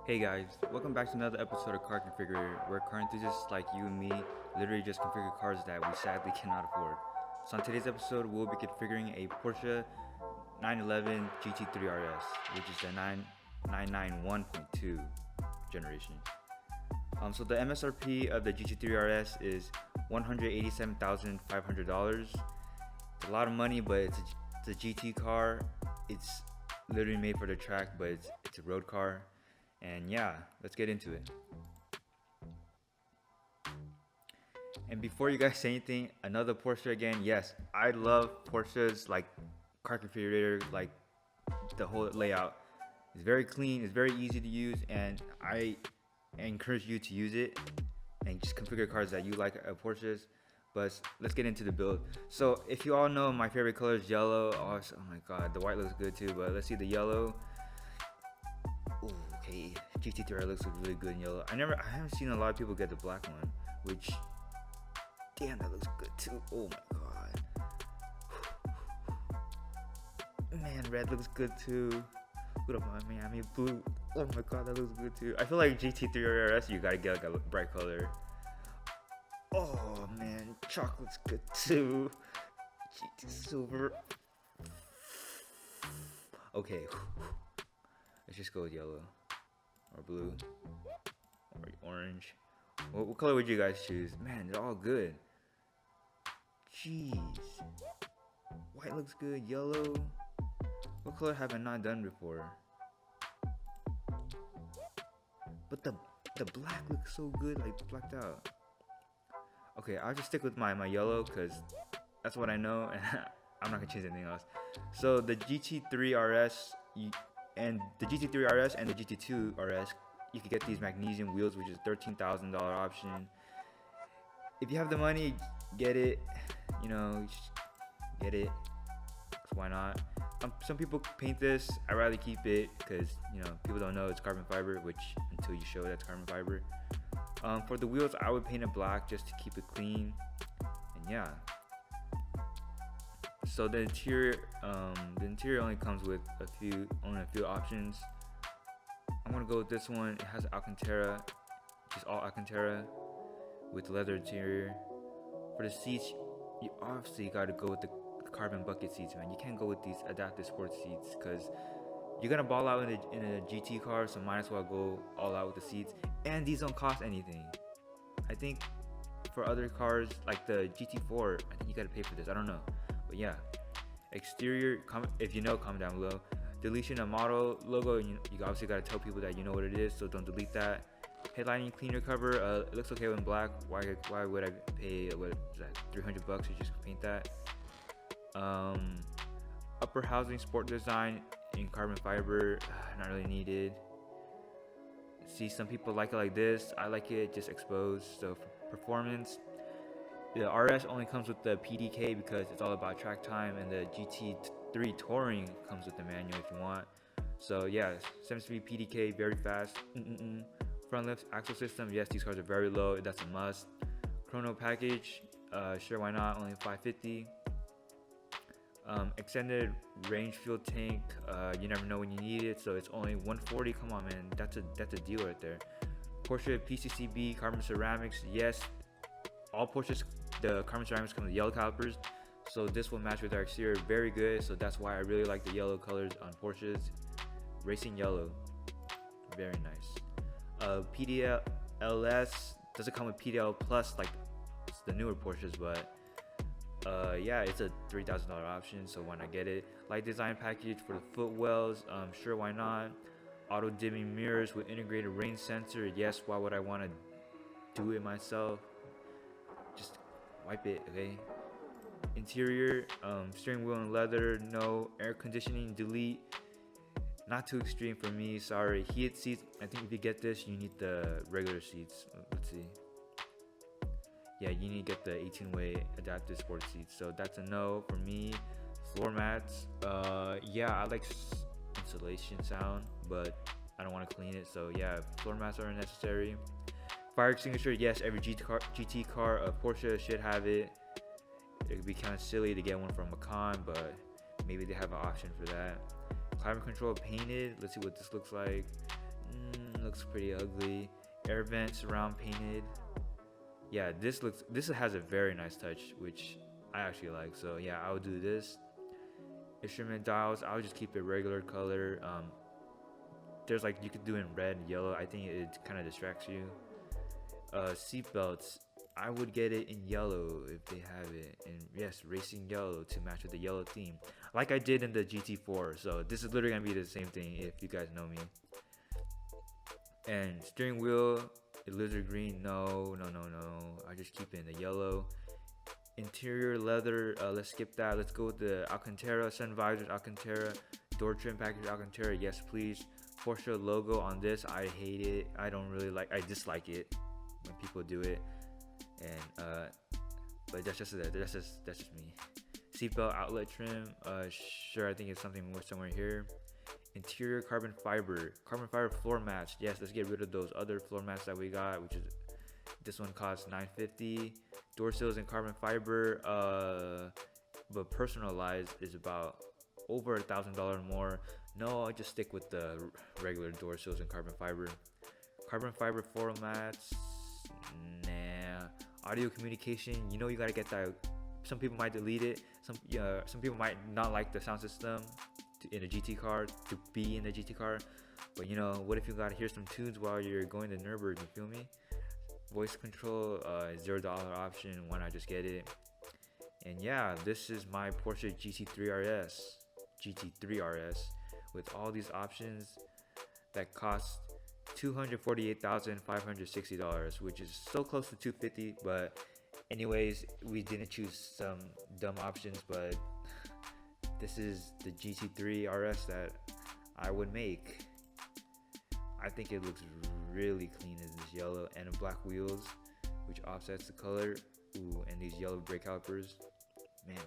Hey guys, welcome back to another episode of Car Configurator, where car enthusiasts like you and me literally just configure cars that we sadly cannot afford. So on today's episode, we'll be configuring a Porsche 911 GT3 RS, which is the 991.2 generation. So the MSRP of the GT3 RS is $187,500. It's a lot of money, but it's a GT car. It's literally made for the track, but it's a road car. And yeah, let's get into it. And before you guys say anything, another Porsche again. Yes, I love Porsche's like car configurator, like the whole layout. It's very clean, it's very easy to use, and I encourage you to use it and just configure cars that you like at Porsches. But let's get into the build. So if you all know, my favorite color is yellow. Oh my god, the white looks good too, but let's see the yellow. Ooh, okay, GT3 looks really good in yellow. I haven't seen a lot of people get the black one, which, damn, that looks good too. Oh my god. Man, red looks good too. What about Miami blue? Oh my god, that looks good too. I feel like GT3 RS, you gotta get like a bright color. Oh man, chalk looks good too. GT silver. Okay. Let's just go with yellow, or blue, or orange. What color would you guys choose? Man, they're all good. Jeez. White looks good, yellow. What color have I not done before? But the black looks so good, like blacked out. Okay, I'll just stick with my yellow, because that's what I know, and I'm not gonna change anything else. So the GT3 RS, and the GT3 RS and the GT2 RS, you can get these magnesium wheels, which is $13,000 option. If you have the money, get it. You know, get it. 'Cause why not? Some people paint this. I rather keep it because people don't know it's carbon fiber, which until you show that's carbon fiber. For the wheels, I would paint it black just to keep it clean. And yeah. So the interior only comes with a few options. I'm gonna go with this one. It has Alcantara, just all Alcantara with leather interior. For the seats, you obviously gotta go with the carbon bucket seats, man. You can't go with these adaptive sports seats because you're gonna ball out in a GT car, so might as well go all out with the seats. And these don't cost anything. I think for other cars like the GT4, I think you gotta pay for this. I don't know. But yeah, exterior, if you know, comment down below. Deletion of model logo, you obviously gotta tell people that you know what it is, so don't delete that. Headlining cleaner cover, it looks okay in black. Why would I pay, what is that, $300 to just paint that? Upper housing sport design in carbon fiber, not really needed. See, some people like it like this. I like it just exposed. So for performance, the RS only comes with the PDK because it's all about track time, and the GT3 Touring comes with the manual if you want. So yeah, 7-speed PDK, very fast. Front lift axle system, yes, these cars are very low, that's a must. Chrono package, sure, why not, only $550. Extended range fuel tank, you never know when you need it, so it's only $140. Come on, man, that's a deal right there. Porsche PCCB carbon ceramics, yes, all Porsches, the carbon ceramics come with yellow calipers, so this will match with our exterior very good. So that's why I really like the yellow colors on Porsches. Racing yellow, very nice. PDL LS doesn't come with PDL Plus like it's the newer Porsches, but yeah, it's a $3,000 option, so why not get it? Light design package for the footwells, sure, why not? Auto dimming mirrors with integrated rain sensor, yes, why would I want to do it myself? Just wipe it, okay? Interior, steering wheel in leather, no. Air conditioning, delete. Not too extreme for me, sorry. Heated seats, I think if you get this, you need the regular seats. Let's see. Yeah, you need to get the 18-way adaptive sports seats, so that's a no for me. Floor mats, yeah, I like insulation sound, but I don't want to clean it, so yeah, floor mats are necessary. Fire extinguisher, yes, every GT car, Porsche should have it. It would be kind of silly to get one from Macan, but maybe they have an option for that. Climate control painted, let's see what this looks like. looks pretty ugly. Air vent surround painted. Yeah, this has a very nice touch, which I actually like. So yeah, I would do this. Instrument dials, I would just keep it regular color. There's like you could do in red and yellow. I think it kind of distracts you. Seat belts, I would get it in yellow if they have it, and yes, racing yellow to match with the yellow theme, like I did in the GT4. So this is literally gonna be the same thing if you guys know me. And steering wheel, lizard green, no. I just keep it in the yellow. Interior leather, let's skip that. Let's go with the Alcantara, sun visors Alcantara, door trim package Alcantara, yes please. Porsche logo on this, I hate it. I dislike it when people do it. And but that's just me. Seatbelt outlet trim, sure, I think it's something more somewhere here. Interior carbon fiber floor mats, yes, let's get rid of those other floor mats that we got, which is this one costs $950. Door sills in carbon fiber, but personalized is about over $1,000 more. No, I'll just stick with the regular door sills in carbon fiber. Carbon fiber floor mats, nah. Audio communication, you know you gotta get that. Some people might delete it. Some people might not like the sound system in a GT car to be in a GT car. But you know, what if you gotta hear some tunes while you're going to Nürburgring? You feel me? Voice control, $0 option. Why not just get it? And yeah, this is my Porsche GT3 RS with all these options that cost $248,560, which is so close to $250. But anyways, we didn't choose some dumb options, but this is the GT3 RS that I would make. I think it looks really clean in this yellow and black wheels, which offsets the color. Ooh, and these yellow brake calipers. Man.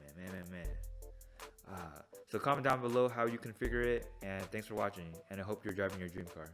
So comment down below how you configure it, and thanks for watching, and I hope you're driving your dream car.